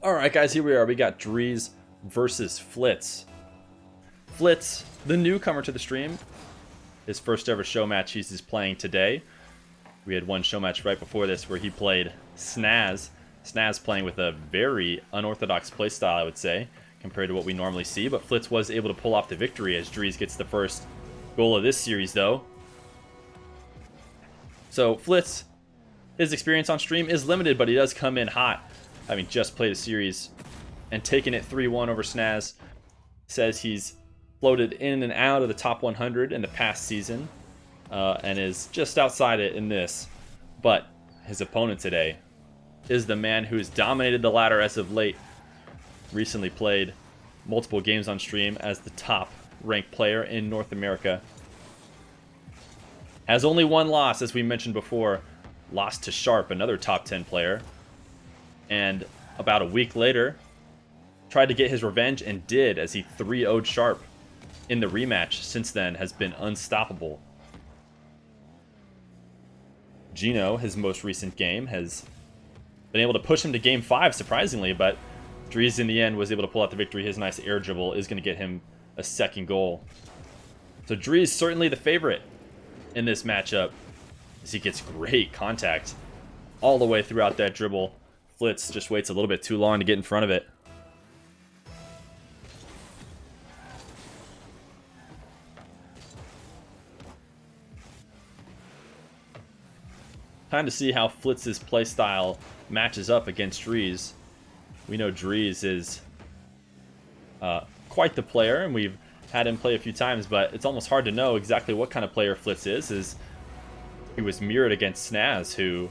Alright guys, here we are. We got Dreaz versus Flitz. Flitz, the newcomer to the stream. His first ever show match he's playing today. We had one show match right before this where he played Snaz. Snaz playing with a very unorthodox playstyle, I would say, compared to what we normally see. But Flitz was able to pull off the victory as Dreaz gets the first goal of this series, though. So Flitz, his experience on stream is limited, but he does come in hot, having just played a series and taken it 3-1 over Snaz. Says he's floated in and out of the top 100 in the past season and is just outside it in this. But his opponent today is the man who has dominated the ladder as of late. Recently played multiple games on stream as the top ranked player in North America. Has only one loss, as we mentioned before. Lost to Sharp, another top 10 player. And about a week later, tried to get his revenge and did, as he 3-0'd Sharp in the rematch. Since then, has been unstoppable. Gino, his most recent game, has been able to push him to game 5, surprisingly, but Dreaz in the end was able to pull out the victory. His nice air dribble is going to get him a second goal. So Dreaz certainly the favorite in this matchup, as he gets great contact all the way throughout that dribble. Flitz just waits a little bit too long to get in front of it. Time to see how Flitz's playstyle matches up against Dreaz. We know Dreaz is quite the player, and we've had him play a few times, but it's almost hard to know exactly what kind of player Flitz is, as he was mirrored against Snaz, who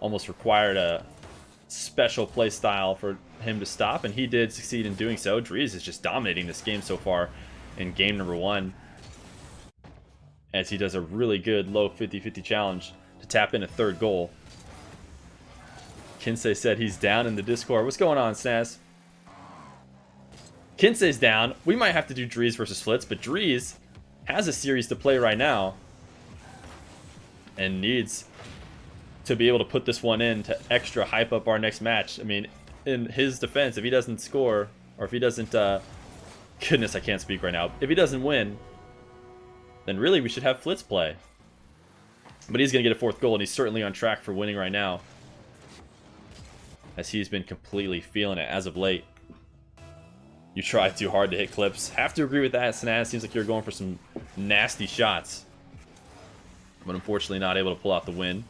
almost required a special play style for him to stop, and he did succeed in doing so. Dreaz is just dominating this game so far in game number 1, as he does a really good low 50-50 challenge to tap in a third goal. Kinsey said he's down in the Discord. What's going on, Snaz? Kinsey's down. We might have to do Dreaz versus Flitz, but Dreaz has a series to play right now and needs to be able to put this one in to extra hype up our next match. I mean, in his defense, if he doesn't score, or if he doesn't, goodness, I can't speak right now. If he doesn't win, then really we should have Flitz play. But he's going to get a fourth goal, and he's certainly on track for winning right now, as he's been completely feeling it as of late. You tried too hard to hit clips. Have to agree with that, Snaz. Seems like you're going for some nasty shots, but unfortunately not able to pull out the win.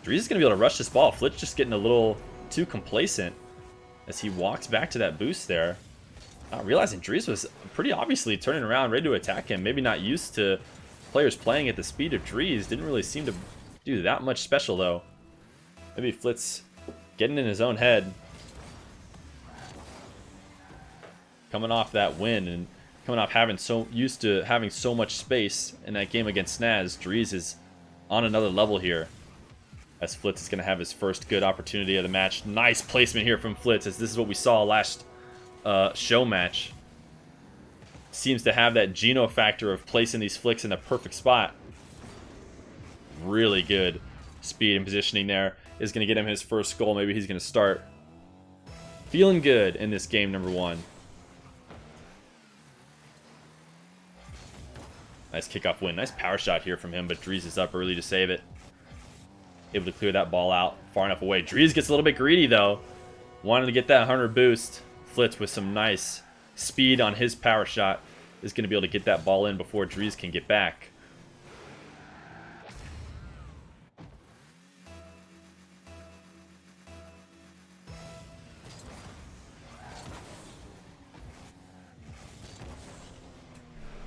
Dreaz is going to be able to rush this ball. Flitz just getting a little too complacent as he walks back to that boost there. Not realizing Dreaz was pretty obviously turning around, ready to attack him. Maybe not used to players playing at the speed of Dreaz. Didn't really seem to do that much special, though. Maybe Flitz getting in his own head. Coming off that win and coming off having used to having so much space in that game against Snaz, Dreaz is on another level here, as Flitz is going to have his first good opportunity of the match. Nice placement here from Flitz, as this is what we saw last show match. Seems to have that Gino factor of placing these flicks in the perfect spot. Really good speed and positioning there is going to get him his first goal. Maybe he's going to start feeling good in this game number 1. Nice kickoff win. Nice power shot here from him, but Dreaz is up early to save it. Able to clear that ball out far enough away. Dreaz gets a little bit greedy, though. Wanted to get that 100 boost. Flitz with some nice speed on his power shot is going to be able to get that ball in before Dreaz can get back.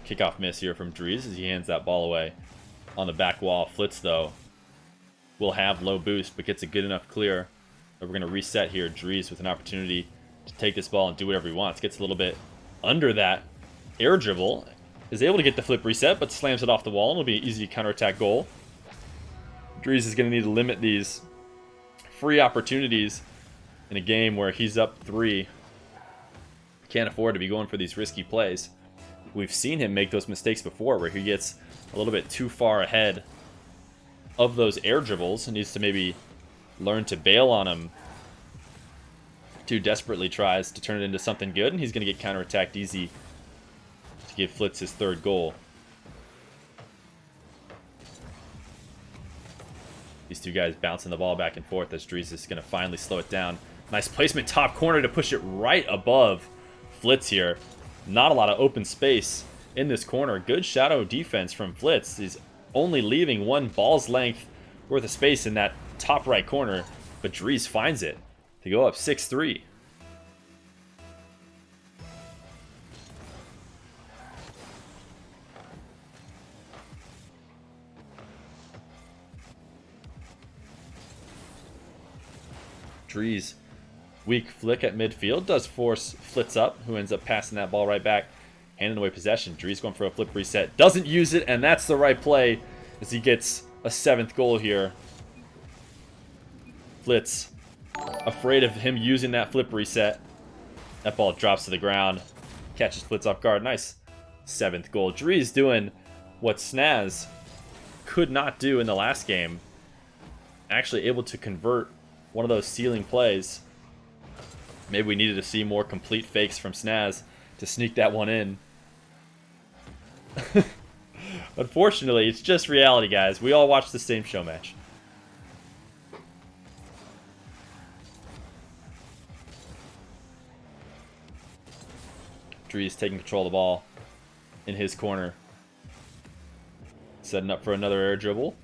Kickoff miss here from Dreaz as he hands that ball away on the back wall. Flitz, though, will have low boost, but gets a good enough clear. But we're going to reset here. Dreaz with an opportunity to take this ball and do whatever he wants. Gets a little bit under that air dribble. Is able to get the flip reset, but slams it off the wall. It'll be an easy counterattack goal. Dreaz is going to need to limit these free opportunities in a game where he's up 3. Can't afford to be going for these risky plays. We've seen him make those mistakes before, where he gets a little bit too far ahead of those air dribbles and needs to maybe learn to bail on them Too desperately tries to turn it into something good, and he's going to get counterattacked easy to give Flitz his third goal. These two guys bouncing the ball back and forth as Dreaz is going to finally slow it down. Nice placement top corner to push it right above Flitz here. Not a lot of open space in this corner. Good shadow defense from Flitz. He's only leaving one ball's length worth of space in that top right corner, but Dreaz finds it to go up 6-3. Dreaz, weak flick at midfield, does force Flitz up, who ends up passing that ball right back, handing away possession. Dreaz going for a flip reset, doesn't use it, and that's the right play as he gets a 7th goal here. Flitz, afraid of him using that flip reset. That ball drops to the ground, catches Flitz off guard. Nice 7th goal. Dreaz doing what Snaz could not do in the last game. Actually able to convert one of those ceiling plays. Maybe we needed to see more complete fakes from Snaz to sneak that one in. Unfortunately, it's just reality, guys. We all watch the same show match. Dreaz taking control of the ball in his corner. Setting up for another air dribble.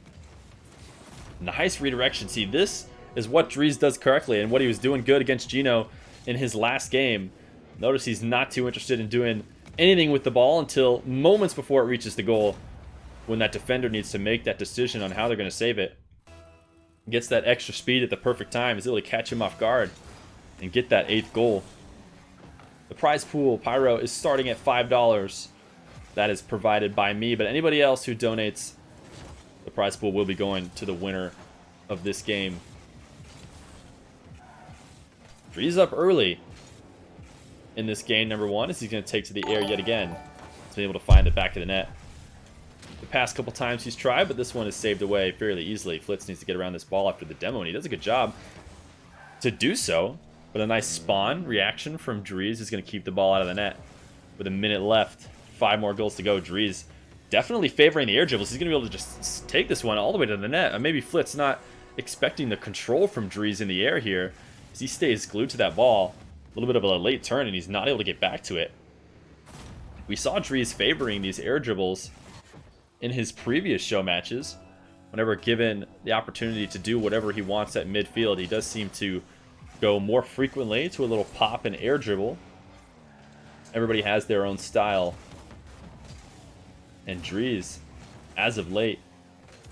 Nice redirection. See, this is what Dreaz does correctly and what he was doing good against Gino in his last game. Notice he's not too interested in doing anything with the ball until moments before it reaches the goal, when that defender needs to make that decision on how they're going to save it. Gets that extra speed at the perfect time, is able to catch him off guard and get that 8th goal. The prize pool, Pyro, is starting at $5. That is provided by me, but anybody else who donates, the prize pool will be going to the winner of this game. Dreaz up early in this game, number 1, as he's going to take to the air yet again. He's been able to find the back of the net. The past couple times he's tried, but this one is saved away fairly easily. Flitz needs to get around this ball after the demo, and he does a good job to do so. But a nice spawn reaction from Dreaz is going to keep the ball out of the net. With a minute left, 5 more goals to go. Dreaz definitely favoring the air dribbles. He's going to be able to just take this one all the way to the net. Maybe Flitz not expecting the control from Dreaz in the air here, as he stays glued to that ball. A little bit of a late turn, and he's not able to get back to it. We saw Dreaz favoring these air dribbles in his previous show matches. Whenever given the opportunity to do whatever he wants at midfield, he does seem to go more frequently to a little pop and air dribble. Everybody has their own style. And Dreaz, as of late,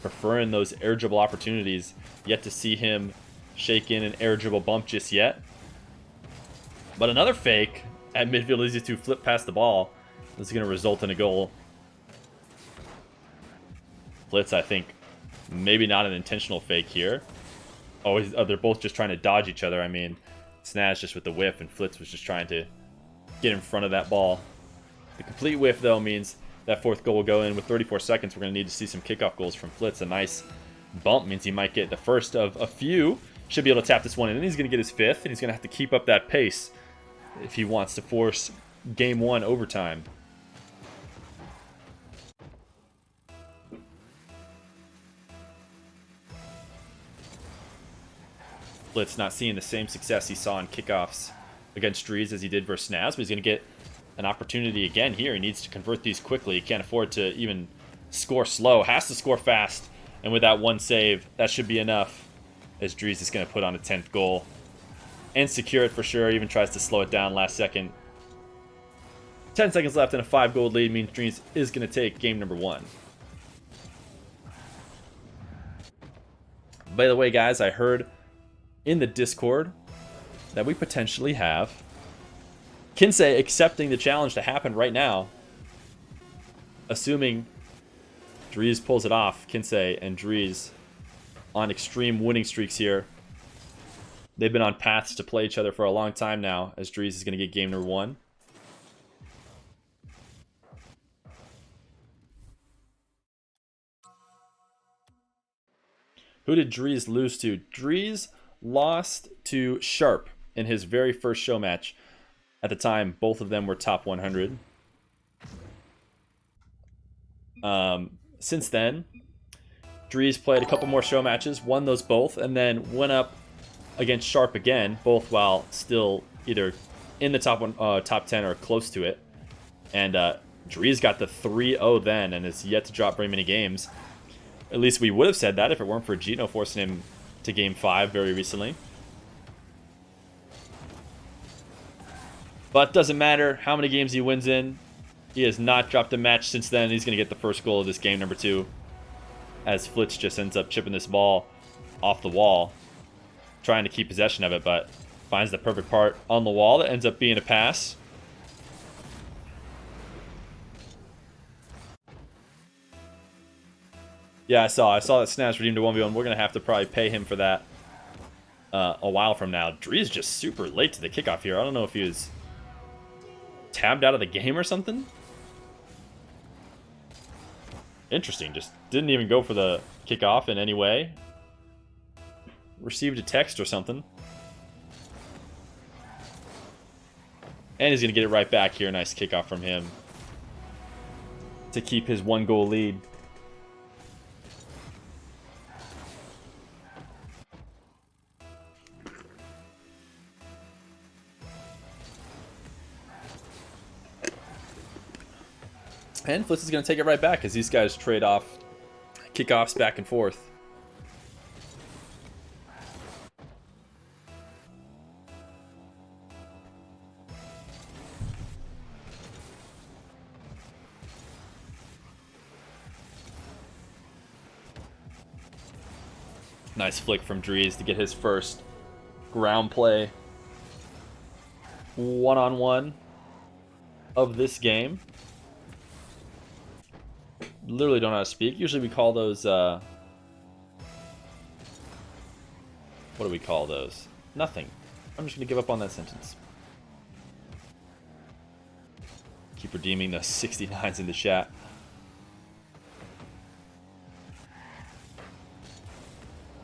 preferring those air dribble opportunities. Yet to see him shake in an air dribble bump just yet. But another fake at midfield leads you to flip past the ball. This is going to result in a goal. Flitz, I think, maybe not an intentional fake here. Oh, they're both just trying to dodge each other. I mean, Snaz just with the whiff, and Flitz was just trying to get in front of that ball. The complete whiff, though, means that 4th goal will go in with 34 seconds. We're going to need to see some kickoff goals from Flitz. A nice bump means he might get the first of a few. Should be able to tap this one in, and he's going to get his 5th, and he's going to have to keep up that pace if he wants to force Game 1 overtime. Flitz not seeing the same success he saw in kickoffs against Dreaz as he did versus Snaz, but he's going to get an opportunity again here. He needs to convert these quickly. He can't afford to even score slow. Has to score fast, and with that one save, that should be enough, as Dreaz is going to put on a 10th goal and secure it for sure. Even tries to slow it down last second. 10 seconds left, and a 5-goal lead means Dreaz is going to take game number 1. By the way, guys, I heard in the Discord that we potentially have Kinsey accepting the challenge to happen right now. Assuming Dreaz pulls it off, Kinsey and Dreaz on extreme winning streaks here. They've been on paths to play each other for a long time now, as Dreaz is going to get game number 1. Who did Dreaz lose to? Dreaz lost to Sharp in his very first show match. At the time, both of them were top 100. Since then, Dreaz played a couple more show matches, won those both, and then went up against Sharp again, both while still either in the top 10 or close to it. And Dreaz got the 3-0 then, and is yet to drop very many games. At least we would have said that if it weren't for Gino forcing him to Game 5 very recently. But doesn't matter how many games he wins in. He has not dropped a match since then. He's going to get the first goal of this game number 2. As Flitz just ends up chipping this ball off the wall, trying to keep possession of it, but finds the perfect part on the wall that ends up being a pass. Yeah, I saw that Snaps redeemed a 1v1. We're going to have to probably pay him for that a while from now. Dreaz is just super late to the kickoff here. I don't know if he was tabbed out of the game or something. Interesting. Just didn't even go for the kickoff in any way. Received a text or something. And he's going to get it right back here. Nice kickoff from him to keep his 1-goal lead. And Flitz is going to take it right back as these guys trade off kickoffs back and forth. Nice flick from Dreaz to get his first ground play one-on-one of this game. Literally don't know how to speak. Usually we call those, what do we call those? Nothing. I'm just going to give up on that sentence. Keep redeeming the 69s in the chat.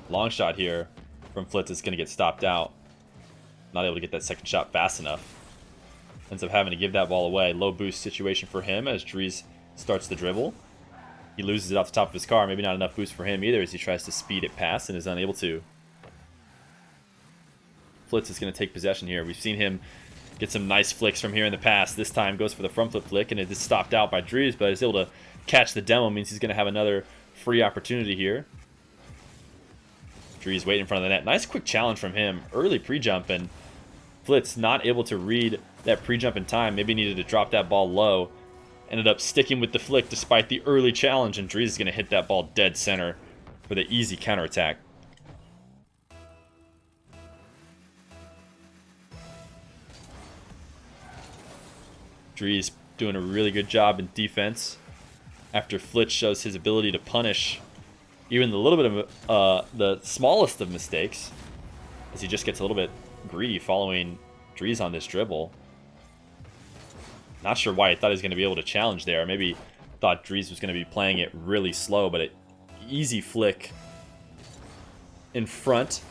Long shot here from Flitz is going to get stopped out. Not able to get that second shot fast enough. Ends up having to give that ball away. Low boost situation for him as Dreaz starts the dribble. He loses it off the top of his car. Maybe not enough boost for him either as he tries to speed it past and is unable to. Flitz is going to take possession here. We've seen him get some nice flicks from here in the past. This time goes for the front flip flick and it is stopped out by Dreaz, but is able to catch the demo. Means he's going to have another free opportunity here. Dreaz waiting in front of the net. Nice quick challenge from him. Early pre-jump, and Flitz not able to read that pre-jump in time. Maybe needed to drop that ball low. Ended up sticking with the flick despite the early challenge, and Dreaz is going to hit that ball dead center for the easy counterattack. Dreaz doing a really good job in defense after Flitz shows his ability to punish even the little bit of the smallest of mistakes, as he just gets a little bit greedy following Dreaz on this dribble. Not sure why he thought he was going to be able to challenge there. Maybe thought Dreaz was going to be playing it really slow, but an easy flick in front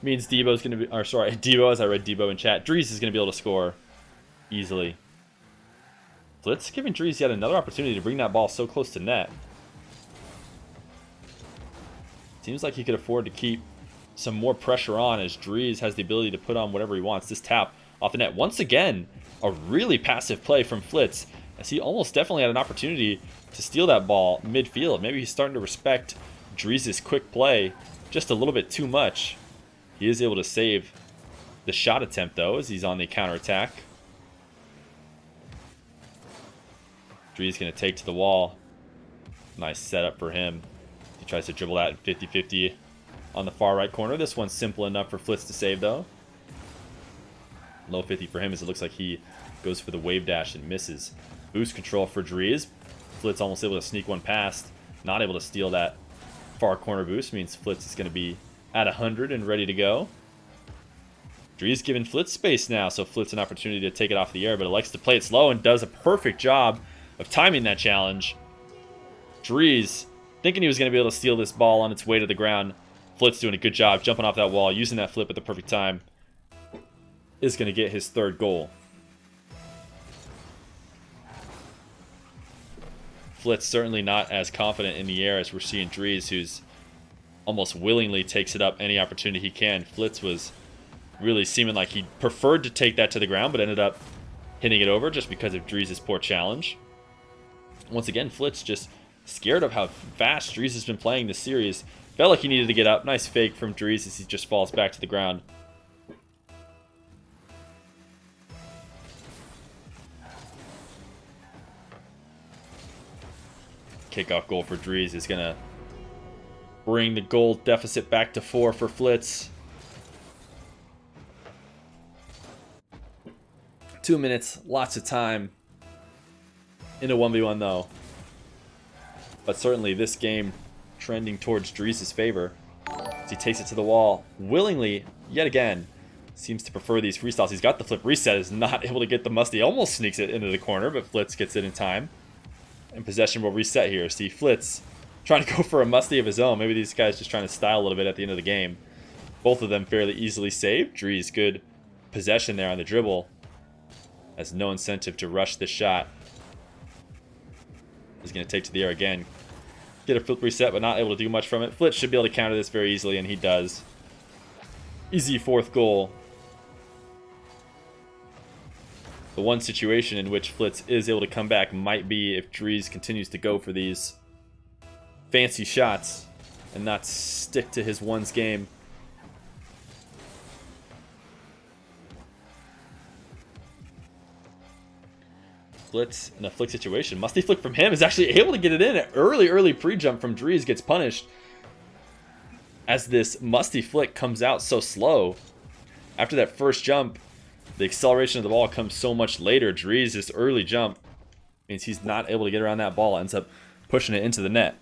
means Debo's going to be, or sorry, Debo, as I read Debo in chat, Dreaz is going to be able to score easily. Flitz giving Dreaz yet another opportunity to bring that ball so close to net. Seems like he could afford to keep some more pressure on as Dreaz has the ability to put on whatever he wants. This tap off the net. Once again, a really passive play from Flitz as he almost definitely had an opportunity to steal that ball midfield. Maybe he's starting to respect Dreaz's quick play just a little bit too much. He is able to save the shot attempt, though, as he's on the counterattack. Dreaz going to take to the wall. Nice setup for him. He tries to dribble that 50-50 on the far right corner. This one's simple enough for Flitz to save, though. Low 50 for him as it looks like he goes for the wave dash and misses. Boost control for Dreaz. Flitz almost able to sneak one past. Not able to steal that far corner boost. Means Flitz is going to be at 100 and ready to go. Dreaz giving Flitz space now, so Flitz an opportunity to take it off the air, but it likes to play it slow and does a perfect job of timing that challenge. Dreaz thinking he was going to be able to steal this ball on its way to the ground. Flitz doing a good job jumping off that wall, using that flip at the perfect time. is going to get his third goal. Flitz certainly not as confident in the air as we're seeing Dreaz, who's almost willingly takes it up any opportunity he can. Flitz was really seeming like he preferred to take that to the ground, but ended up hitting it over just because of Dreaz's poor challenge. Once again, Flitz just scared of how fast Dreaz has been playing this series. Felt like he needed to get up. Nice fake from Dreaz as he just falls back to the ground. Kickoff goal for Dreaz is going to bring the goal deficit back to 4 for Flitz. 2 minutes, lots of time in a 1v1 though. But certainly this game trending towards Dreaz's favor as he takes it to the wall willingly yet again. Seems to prefer these freestyles. He's got the flip reset, is not able to get the musty. Almost sneaks it into the corner, but Flitz gets it in time. And possession will reset here. See Flitz trying to go for a musty of his own. Maybe these guys just trying to style a little bit at the end of the game. Both of them fairly easily saved. Dreaz good possession there on the dribble. Has no incentive to rush this shot. He's going to take to the air again. Get a flip reset, but not able to do much from it. Flitz should be able to counter this very easily, and he does. Easy fourth goal. The one situation in which Flitz is able to come back might be if Dreaz continues to go for these fancy shots and not stick to his ones game. Flitz in a flick situation. Musty flick from him is actually able to get it in. An early pre-jump from Dreaz gets punished as this musty flick comes out so slow. After that first jump, the acceleration of the ball comes so much later. Dreaz, this early jump means he's not able to get around that ball. Ends up pushing it into the net.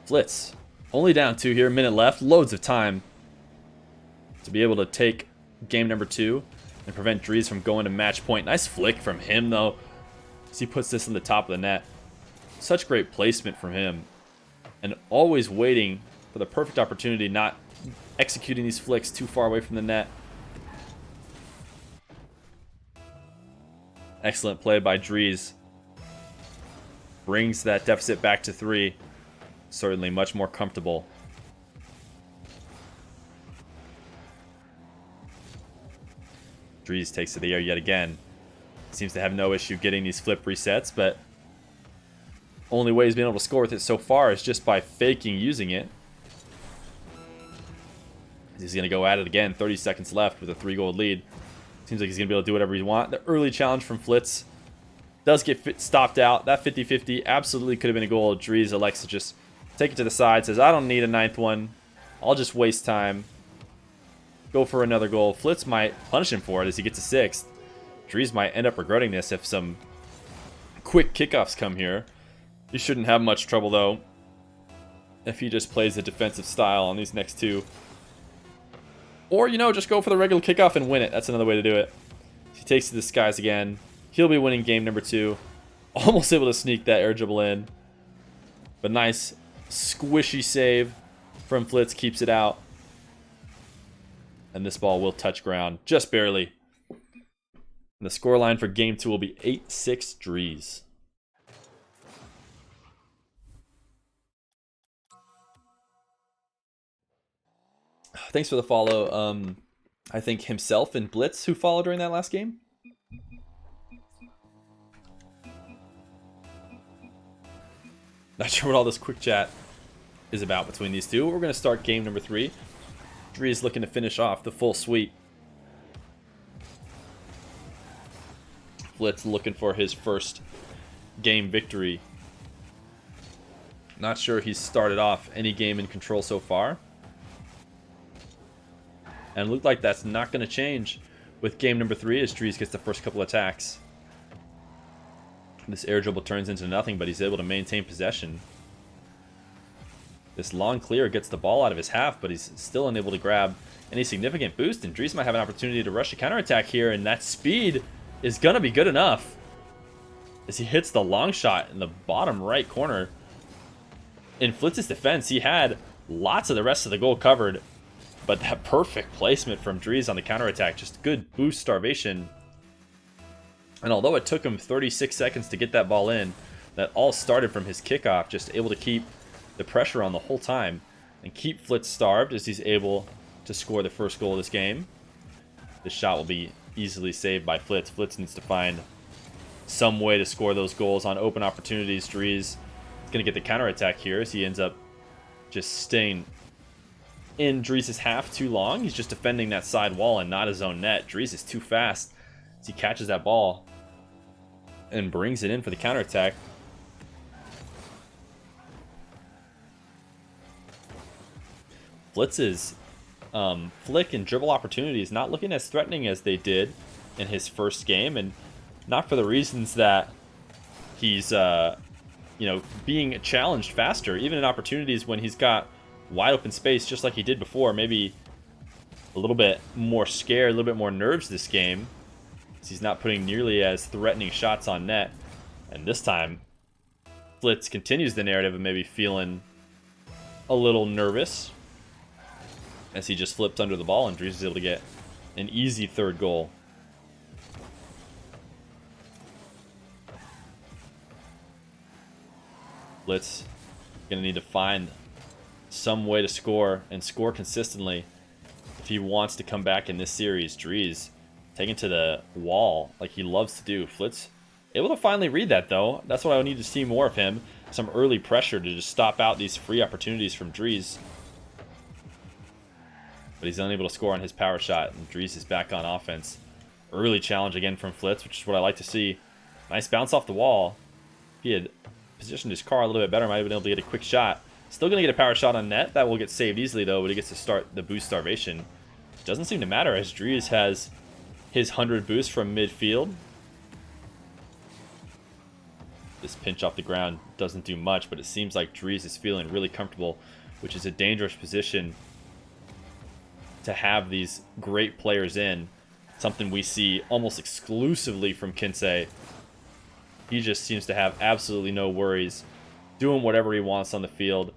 Flitz, only down 2 here, minute left, loads of time to be able to take game number 2 and prevent Dreaz from going to match point. Nice flick from him though, as he puts this in the top of the net. Such great placement from him, and always waiting for the perfect opportunity, not executing these flicks too far away from the net. Excellent play by Dreaz. Brings that deficit back to 3. Certainly much more comfortable. Dreaz takes to the air yet again. Seems to have no issue getting these flip resets, but only way he's been able to score with it so far is just by faking using it. He's going to go at it again. 30 seconds left with a 3-goal lead. Seems like he's going to be able to do whatever he wants. The early challenge from Flitz does get stopped out. That 50-50 absolutely could have been a goal. Dreaz elects to just take it to the side. Says, I don't need a 9th one. I'll just waste time. Go for another goal. Flitz might punish him for it as he gets a 6th. Dreaz might end up regretting this if some quick kickoffs come here. He shouldn't have much trouble, though, if he just plays a defensive style on these next 2. Or, you know, just go for the regular kickoff and win it. That's another way to do it. He takes to the skies again. He'll be winning game number 2. Almost able to sneak that air dribble in. But nice squishy save from Flitz, keeps it out. And this ball will touch ground just barely. And the scoreline for game 2 will be 8-6 Dreaz. Thanks for the follow. I think himself and Blitz who followed during that last game. Not sure what all this quick chat is about between these two. We're going to start game number 3. Dreaz looking to finish off the full sweep. Flitz looking for his first game victory. Not sure he's started off any game in control so far. And it looked like that's not going to change with game number 3 as Dreaz gets the first couple attacks. This air dribble turns into nothing, but he's able to maintain possession. This long clear gets the ball out of his half, but he's still unable to grab any significant boost, and Dreaz might have an opportunity to rush a counterattack here, and that speed is gonna be good enough as he hits the long shot in the bottom right corner. In Flitz's defense, he had lots of the rest of the goal covered, but that perfect placement from Dreaz on the counterattack, just good boost starvation. And although it took him 36 seconds to get that ball in, that all started from his kickoff, just able to keep the pressure on the whole time and keep Flitz starved as he's able to score the first goal of this game. This shot will be easily saved by Flitz. Flitz needs to find some way to score those goals on open opportunities. Dreaz is going to get the counterattack here as he ends up just staying in Dreaz's half too long. He's just defending that side wall and not his own net. Dreaz is too fast as he catches that ball and brings it in for the counterattack. Flitz's flick and dribble opportunities not looking as threatening as they did in his first game, and not for the reasons that he's being challenged faster, even in opportunities when he's got wide open space just like he did before. Maybe a little bit more scared, a little bit more nerves this game, as he's not putting nearly as threatening shots on net. And this time Flitz continues the narrative of maybe feeling a little nervous as he just flips under the ball, and Dreaz is able to get an easy third goal. Flitz gonna need to find some way to score and score consistently if he wants to come back in this series. Dreaz taken to the wall like he loves to do. Flitz able to finally read that though. That's what I need to see more of him. Some early pressure to just stop out these free opportunities from Dreaz. But he's unable to score on his power shot, and Dreaz is back on offense. Early challenge again from Flitz, which is what I like to see. Nice bounce off the wall. If he had positioned his car a little bit better, might have been able to get a quick shot. Still going to get a power shot on net. That will get saved easily though, but he gets to start the boost starvation. Doesn't seem to matter as Dreaz has his 100 boost from midfield. This pinch off the ground doesn't do much, but it seems like Dreaz is feeling really comfortable, which is a dangerous position to have these great players in. Something we see almost exclusively from Kinsey. He just seems to have absolutely no worries, doing whatever he wants on the field,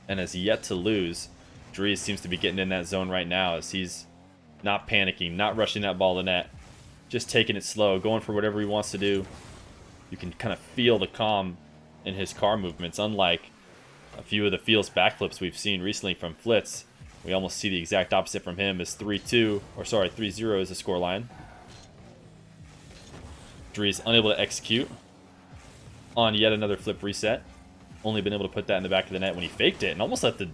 and has yet to lose. Dreaz seems to be getting in that zone right now as he's not panicking, not rushing that ball to net, just taking it slow, going for whatever he wants to do. You can kind of feel the calm in his car movements, unlike a few of the feels backflips we've seen recently from Flitz. We almost see the exact opposite from him as 3-0 is the scoreline. Dreaz unable to execute on yet another flip reset. Only been able to put that in the back of the net when he faked it and almost left the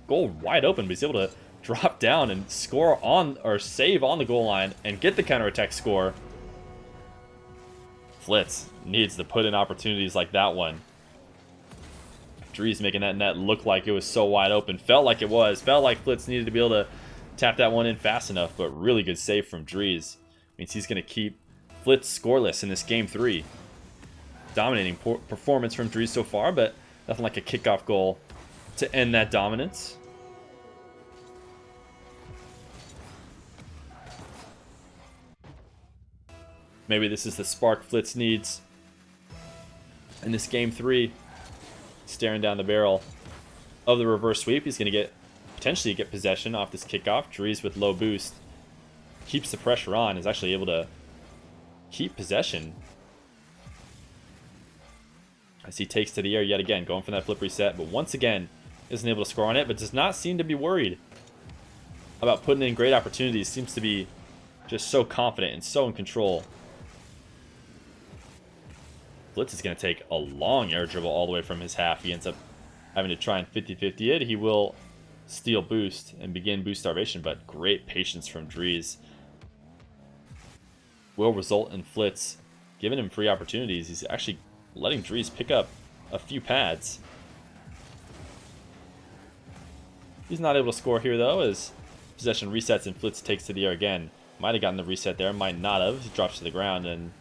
goal wide open, but he's able to drop down and score on, or save on the goal line and get the counterattack score. Flitz needs to put in opportunities like that one. Dreaz making that net look like it was so wide open. Felt like it was. Felt like Flitz needed to be able to tap that one in fast enough, but really good save from Dreaz. Means he's going to keep Flitz scoreless in this game 3. Dominating performance from Dreaz so far, but nothing like a kickoff goal to end that dominance. Maybe this is the spark Flitz needs in this game 3. Staring down the barrel of the reverse sweep. He's going to potentially get possession off this kickoff. Dreaz with low boost keeps the pressure on, is actually able to keep possession as he takes to the air yet again, going for that flip reset, but once again isn't able to score on it, but does not seem to be worried about putting in great opportunities. Seems to be just so confident and so in control. Flitz is going to take a long air dribble all the way from his half. He ends up having to try and 50-50 it. He will steal boost and begin boost starvation, but great patience from Dreaz will result in Flitz giving him free opportunities. He's actually letting Dreaz pick up a few pads. He's not able to score here though, as possession resets and Flitz takes to the air again. Might have gotten the reset there, might not have. He drops to the ground and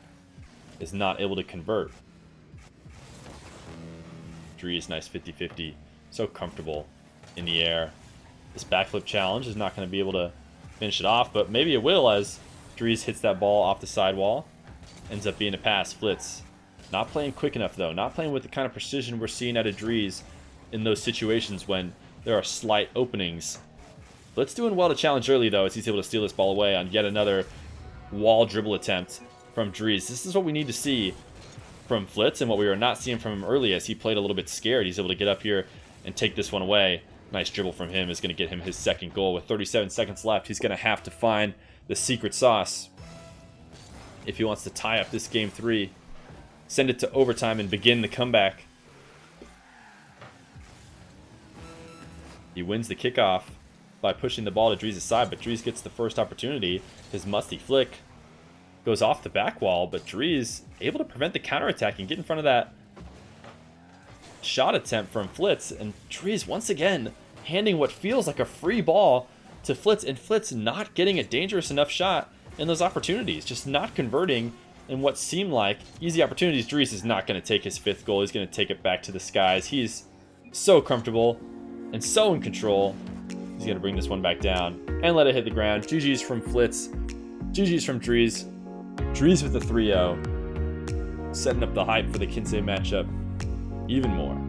is not able to convert. Dreaz, nice 50-50. So comfortable in the air. This backflip challenge is not going to be able to finish it off, but maybe it will as Dreaz hits that ball off the sidewall. Ends up being a pass. Flitz not playing quick enough, though. Not playing with the kind of precision we're seeing out of Dreaz in those situations when there are slight openings. Flitz doing well to challenge early, though, as he's able to steal this ball away on yet another wall dribble attempt from Dreaz. This is what we need to see from Flitz and what we were not seeing from him early as he played a little bit scared. He's able to get up here and take this one away. Nice dribble from him is going to get him his second goal. With 37 seconds left, he's going to have to find the secret sauce if he wants to tie up this game 3, send it to overtime, and begin the comeback. He wins the kickoff by pushing the ball to Dreaz's side, but Dreaz gets the first opportunity. His musty flick goes off the back wall, but Dreaz able to prevent the counterattack and get in front of that shot attempt from Flitz. And Dreaz once again handing what feels like a free ball to Flitz, and Flitz not getting a dangerous enough shot in those opportunities, just not converting in what seemed like easy opportunities. Dreaz is not going to take his 5th goal. He's going to take it back to the skies. He's so comfortable and so in control. He's going to bring this one back down and let it hit the ground. GG's from Flitz. GG's from Dreaz. Dreaz with the 3-0. Setting up the hype for the Kinsei matchup even more.